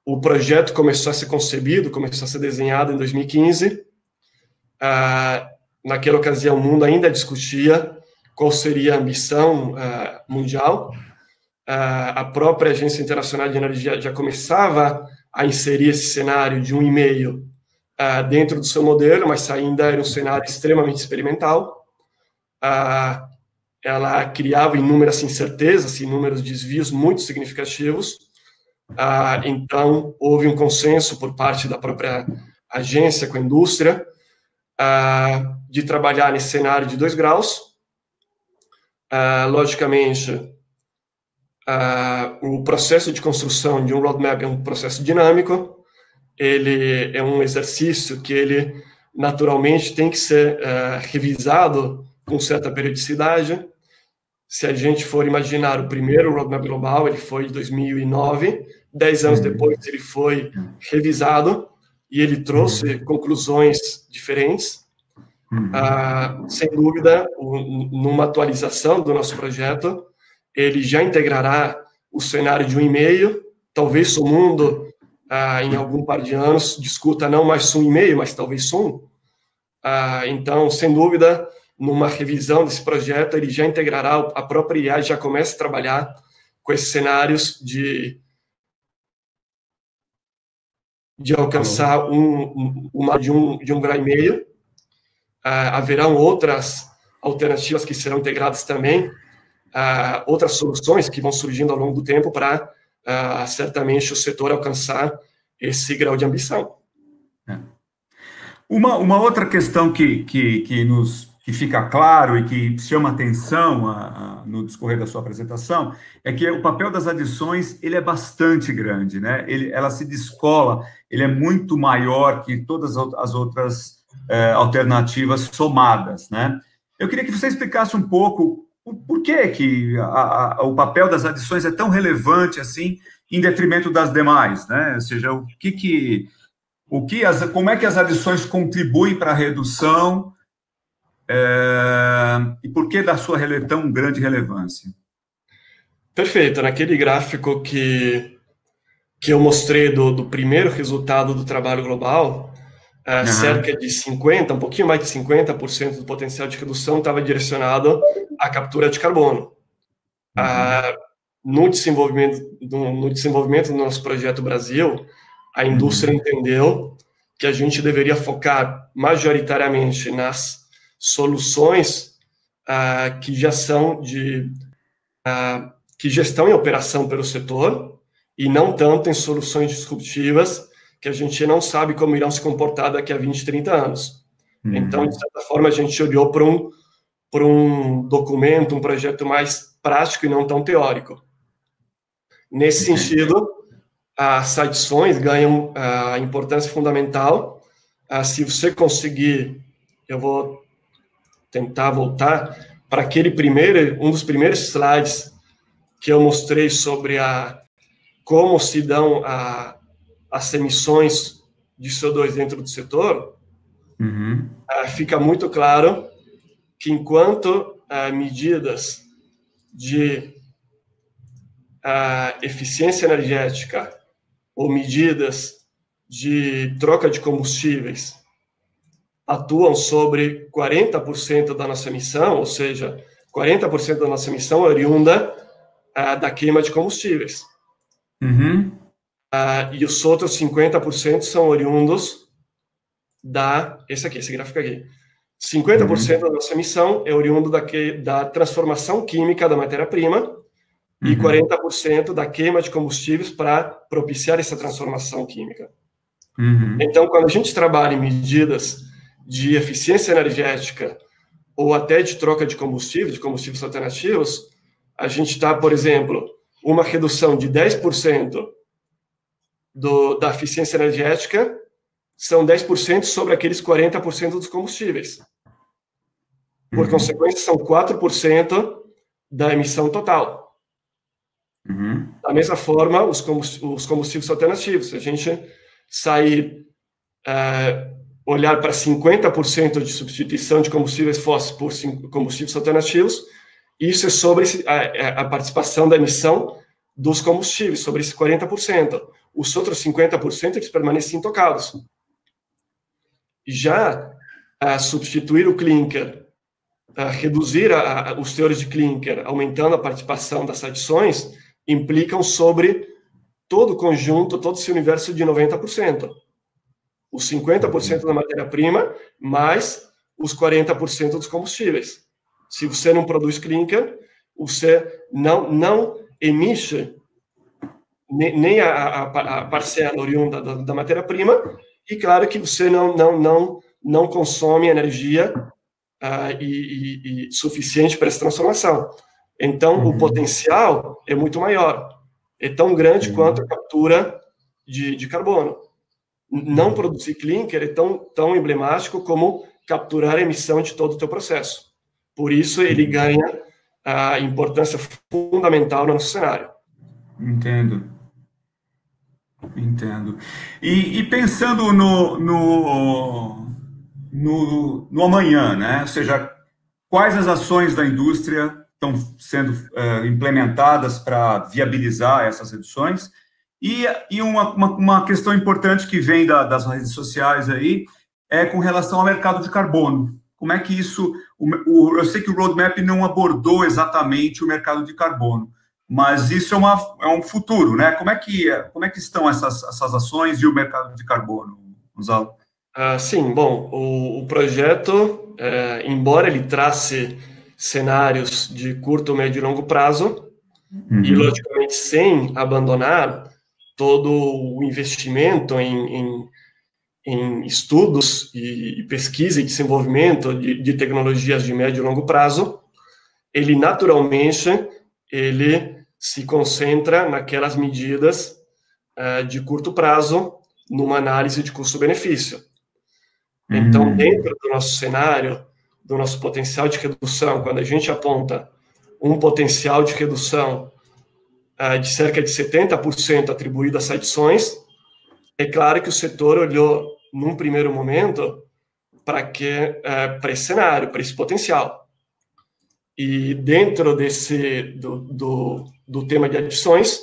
[SPEAKER 2] o projeto começou a ser concebido, começou a ser desenhado em 2015. Naquela ocasião, o mundo ainda discutia qual seria a ambição mundial. A própria Agência Internacional de Energia já começava a inserir esse cenário de 1,5 dentro do seu modelo, mas ainda era um cenário extremamente experimental. Ela criava inúmeras incertezas, inúmeros desvios muito significativos. Então, houve um consenso por parte da própria agência com a indústria de trabalhar nesse cenário de 2 graus. Logicamente, o processo de construção de um roadmap é um processo dinâmico, ele é um exercício que ele naturalmente tem que ser revisado com certa periodicidade. Se a gente for imaginar o primeiro roadmap global, ele foi de 2009, 10 anos depois ele foi revisado e ele trouxe conclusões diferentes. Sem dúvida, numa atualização do nosso projeto, ele já integrará o cenário de 1,5. Talvez o mundo, em algum par de anos, discuta não mais 1,5, mas talvez 1. Então, sem dúvida, numa revisão desse projeto, ele já integrará, a própria IA já começa a trabalhar com esses cenários de alcançar de 1,5 grau. Haverão outras alternativas que serão integradas também, outras soluções que vão surgindo ao longo do tempo para, certamente, o setor alcançar esse grau de ambição.
[SPEAKER 3] Uma outra questão que fica claro e que chama atenção no discorrer da sua apresentação é que o papel das adições ele é bastante grande, né? Ela se descola, ele é muito maior que todas as outras alternativas somadas, né? Eu queria que você explicasse um pouco por que o papel das adições é tão relevante assim, em detrimento das demais, né? Ou seja, como é que as adições contribuem para a redução e por que da sua tão grande relevância?
[SPEAKER 2] Perfeito. Naquele gráfico que eu mostrei do primeiro resultado do trabalho global, cerca de 50%, um pouquinho mais de 50% do potencial de redução estava direcionado à captura de carbono. No desenvolvimento do nosso projeto Brasil, a indústria entendeu que a gente deveria focar majoritariamente nas soluções que já estão em operação pelo setor e não tanto em soluções disruptivas que a gente não sabe como irão se comportar daqui a 20, 30 anos. Então, de certa forma, a gente olhou para um documento, um projeto mais prático e não tão teórico. Nesse sentido, as adições ganham importância fundamental. Se você conseguir, eu vou tentar voltar para um dos primeiros slides que eu mostrei sobre como se dão as emissões de CO2 dentro do setor, fica muito claro que enquanto medidas de eficiência energética ou medidas de troca de combustíveis atuam sobre 40% da nossa emissão, ou seja, 40% da nossa emissão é oriunda da queima de combustíveis. E os outros 50% são oriundos esse gráfico aqui. 50% da nossa emissão é oriundo da transformação química da matéria-prima e 40% da queima de combustíveis para propiciar essa transformação química. Então, quando a gente trabalha em medidas de eficiência energética ou até de troca de combustíveis alternativos, a gente está, por exemplo, uma redução de 10% da eficiência energética são 10% sobre aqueles 40% dos combustíveis. Por consequência, são 4% da emissão total. Da mesma forma, os combustíveis alternativos. Se a gente olhar para 50% de substituição de combustíveis fósseis por combustíveis alternativos, isso é sobre a participação da emissão dos combustíveis, sobre esses 40%. Os outros 50% eles permanecem intocados. Já substituir o clinker, reduzir os teores de clinker, aumentando a participação das adições, implicam sobre todo o conjunto, todo esse universo de 90%. Os 50% da matéria-prima, mais os 40% dos combustíveis. Se você não produz clinker, você não emite nem a parcela oriunda da matéria-prima, e claro que você não consome energia suficiente para essa transformação. Então, o potencial é muito maior. É tão grande quanto a captura de carbono. Não produzir clinker é tão emblemático como capturar a emissão de todo o teu processo. Por isso, ele ganha a importância fundamental no nosso cenário.
[SPEAKER 3] Entendo. E pensando no amanhã, né? Ou seja, quais as ações da indústria estão sendo implementadas para viabilizar essas reduções? E uma questão importante que vem das redes sociais aí é com relação ao mercado de carbono. Como é que isso... eu sei que o roadmap não abordou exatamente o mercado de carbono, mas isso é um futuro, né? Como é que estão essas ações e o mercado de carbono, Gonzalo?
[SPEAKER 2] Sim, bom, o projeto, embora ele trace cenários de curto, médio e longo prazo, e, logicamente, sem abandonar todo o investimento em estudos e pesquisa e desenvolvimento de tecnologias de médio e longo prazo. Ele, naturalmente, ele se concentra naquelas medidas de curto prazo, numa análise de custo-benefício. Então, dentro do nosso cenário, do nosso potencial de redução, quando a gente aponta um potencial de redução de cerca de 70% atribuído às adições, é claro que o setor olhou, num primeiro momento, para esse cenário, para esse potencial. E dentro do tema de adições,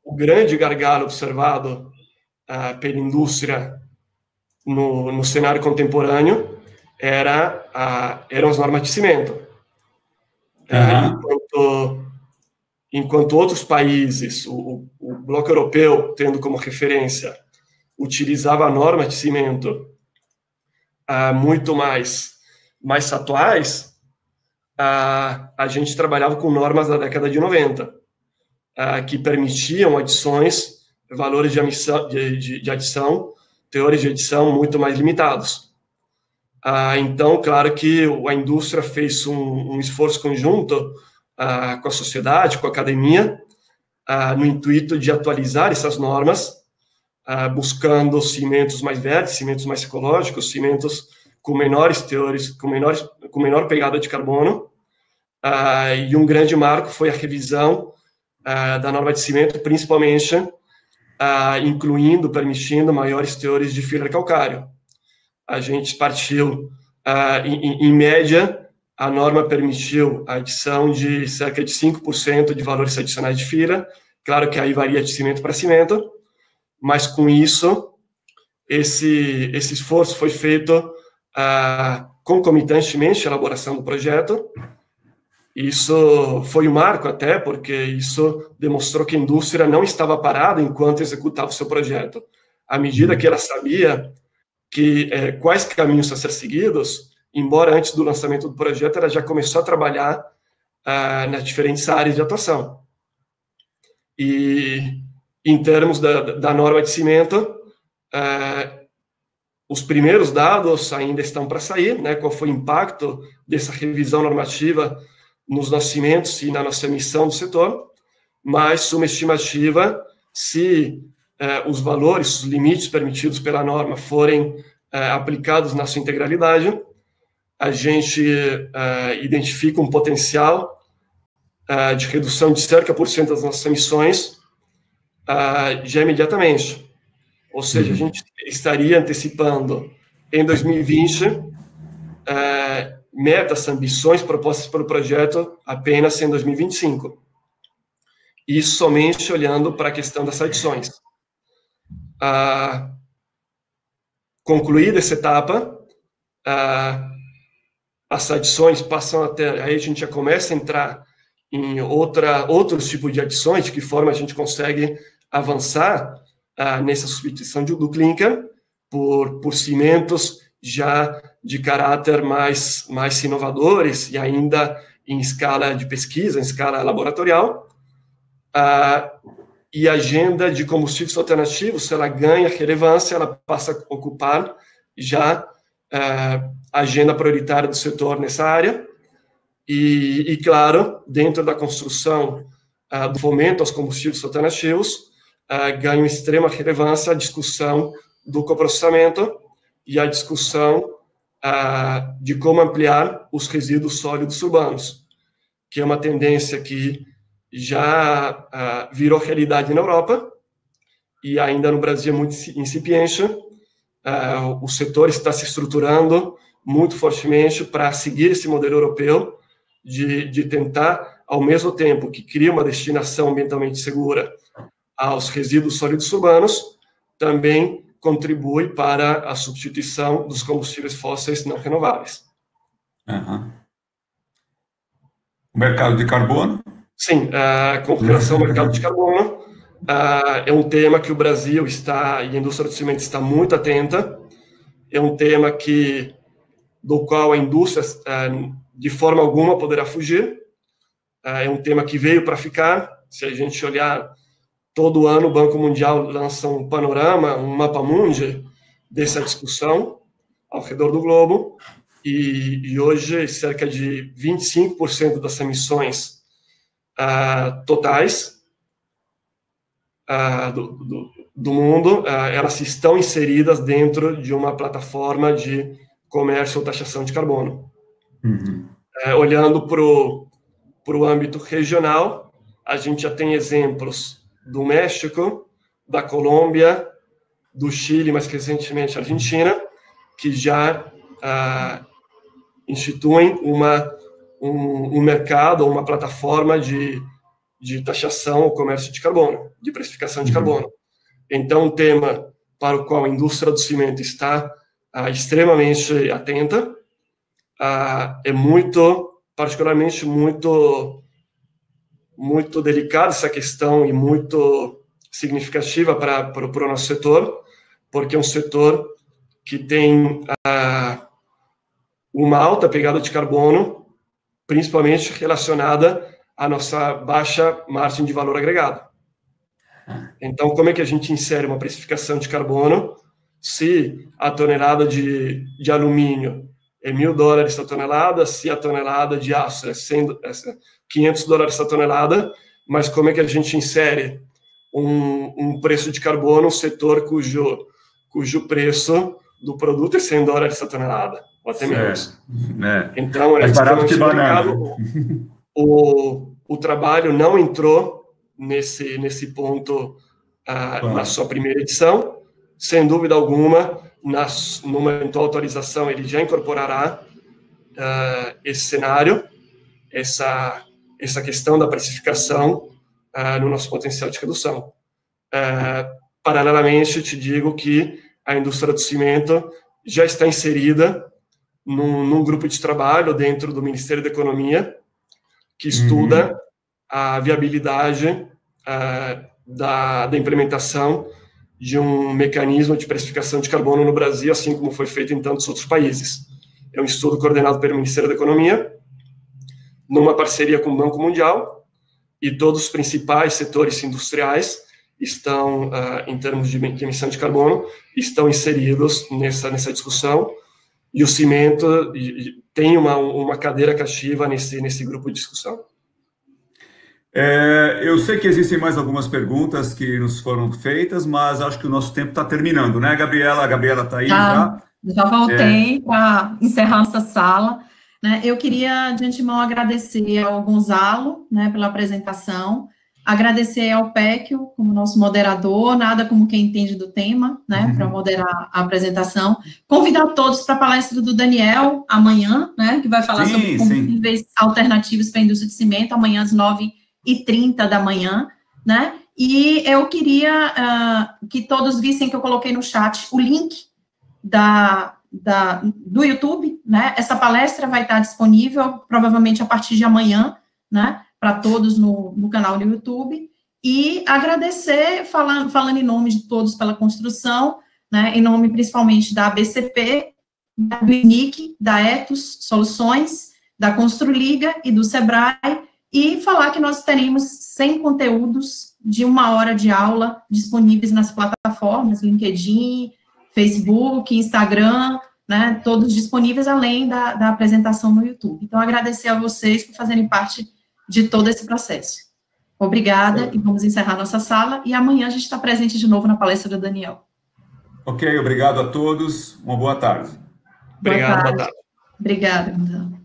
[SPEAKER 2] o grande gargalo observado pela indústria no cenário contemporâneo eram as normas de cimento. Enquanto outros países, o bloco europeu, tendo como referência, utilizava normas de cimento muito mais atuais, a gente trabalhava com normas da década de 90, que permitiam adições, valores de adição, teores de adição muito mais limitados. Então, claro que a indústria fez um esforço conjunto com a sociedade, com a academia, no intuito de atualizar essas normas, buscando cimentos mais verdes, cimentos mais ecológicos, cimentos com menores teores, com menor pegada de carbono, e um grande marco foi a revisão da norma de cimento, principalmente permitindo maiores teores de filler calcário. A gente partiu, em média, a norma permitiu a adição de cerca de 5% de valores adicionais de filler. Claro que aí varia de cimento para cimento, mas com isso, esse esforço foi feito concomitantemente à elaboração do projeto. Isso foi um marco até, porque isso demonstrou que a indústria não estava parada enquanto executava o seu projeto. À medida que ela sabia quais caminhos a ser seguidos, embora antes do lançamento do projeto, ela já começou a trabalhar nas diferentes áreas de atuação. E, em termos da norma de cimento, os primeiros dados ainda estão para sair, né? Qual foi o impacto dessa revisão normativa nos nossos cimentos e na nossa emissão do setor, mas uma estimativa, se os valores, os limites permitidos pela norma forem aplicados na sua integralidade, a gente identifica um potencial de redução de cerca por cento das nossas emissões já imediatamente. Ou seja, a gente estaria antecipando em 2020 metas, ambições propostas pelo projeto apenas em 2025. Isso somente olhando para a questão das adições. Concluída essa etapa, as adições passam aí a gente já começa a entrar em outros tipos de adições, de que forma a gente consegue avançar nessa substituição do clinker por cimentos já de caráter mais inovadores e ainda em escala de pesquisa, em escala laboratorial. E a agenda de combustíveis alternativos, ela ganha relevância, ela passa a ocupar já a agenda prioritária do setor nessa área. E claro, dentro da construção do fomento aos combustíveis alternativos, ganha extrema relevância a discussão do coprocessamento e a discussão de como ampliar os resíduos sólidos urbanos, que é uma tendência que já virou realidade na Europa e ainda no Brasil é muito incipiente. O setor está se estruturando muito fortemente para seguir esse modelo europeu de tentar, ao mesmo tempo que cria uma destinação ambientalmente segura aos resíduos sólidos urbanos, também contribui para a substituição dos combustíveis fósseis não renováveis.
[SPEAKER 3] O mercado de carbono?
[SPEAKER 2] Sim, com relação ao mercado de carbono, é um tema que o Brasil e a indústria do cimento está muito atenta. É um tema que, do qual a indústria, de forma alguma, poderá fugir. É um tema que veio para ficar. Se a gente olhar, todo ano o Banco Mundial lança um panorama, um mapa mundi dessa discussão ao redor do globo, e hoje cerca de 25% das emissões totais do mundo, elas estão inseridas dentro de uma plataforma de comércio ou taxação de carbono. Olhando para o âmbito regional, a gente já tem exemplos do México, da Colômbia, do Chile, mais recentemente a Argentina, que já instituem um mercado, uma plataforma de taxação ou comércio de carbono, de precificação de carbono. Então, um tema para o qual a indústria do cimento está extremamente atenta, é particularmente muito delicada essa questão e muito significativa para o nosso setor, porque é um setor que tem uma alta pegada de carbono, principalmente relacionada à nossa baixa margem de valor agregado. Então, como é que a gente insere uma precificação de carbono se a tonelada de alumínio é $1.000 a tonelada, se a tonelada de aço é $500 a tonelada, mas como é que a gente insere um preço de carbono, um setor cujo preço do produto é $100 a tonelada, ou até menos. Então, é
[SPEAKER 3] barato que banana.
[SPEAKER 2] O trabalho não entrou nesse ponto na sua primeira edição. Sem dúvida alguma, numa eventual autorização, ele já incorporará esse cenário, essa questão da precificação no nosso potencial de redução. Paralelamente, te digo que a indústria do cimento já está inserida num grupo de trabalho dentro do Ministério da Economia, que estuda a viabilidade da implementação de um mecanismo de precificação de carbono no Brasil, assim como foi feito em tantos outros países. É um estudo coordenado pelo Ministério da Economia, numa parceria com o Banco Mundial, e todos os principais setores industriais estão, em termos de emissão de carbono, estão inseridos nessa discussão, e o cimento tem uma cadeira cativa nesse grupo de discussão.
[SPEAKER 3] Eu sei que existem mais algumas perguntas que nos foram feitas, mas acho que o nosso tempo está terminando, né, Gabriela? A Gabriela está aí já?
[SPEAKER 1] Já voltei para encerrar nossa sala. Né? Eu queria, de antemão, agradecer ao Gonzalo, né, pela apresentação, agradecer ao Péquio como nosso moderador, nada como quem entende do tema, né, para moderar a apresentação. Convidar todos para a palestra do Daniel, amanhã, né, que vai falar sobre combustíveis alternativos para a indústria de cimento, amanhã às 9h30 da manhã, né, e eu queria que todos vissem que eu coloquei no chat o link do YouTube, né, essa palestra vai estar disponível, provavelmente a partir de amanhã, né, para todos no canal do YouTube, e agradecer, falando em nome de todos pela construção, né, em nome principalmente da ABCP, do INIC, da Etos Soluções, da Construliga e do Sebrae, e falar que nós teremos 100 conteúdos de 1 hora de aula disponíveis nas plataformas, LinkedIn, Facebook, Instagram, né, todos disponíveis, além da apresentação no YouTube. Então, agradecer a vocês por fazerem parte de todo esse processo. Obrigada, e vamos encerrar nossa sala, e amanhã a gente está presente de novo na palestra do Daniel.
[SPEAKER 3] Ok, obrigado a todos, uma boa tarde.
[SPEAKER 2] Obrigado, boa tarde.
[SPEAKER 1] Obrigada, Gonzalo.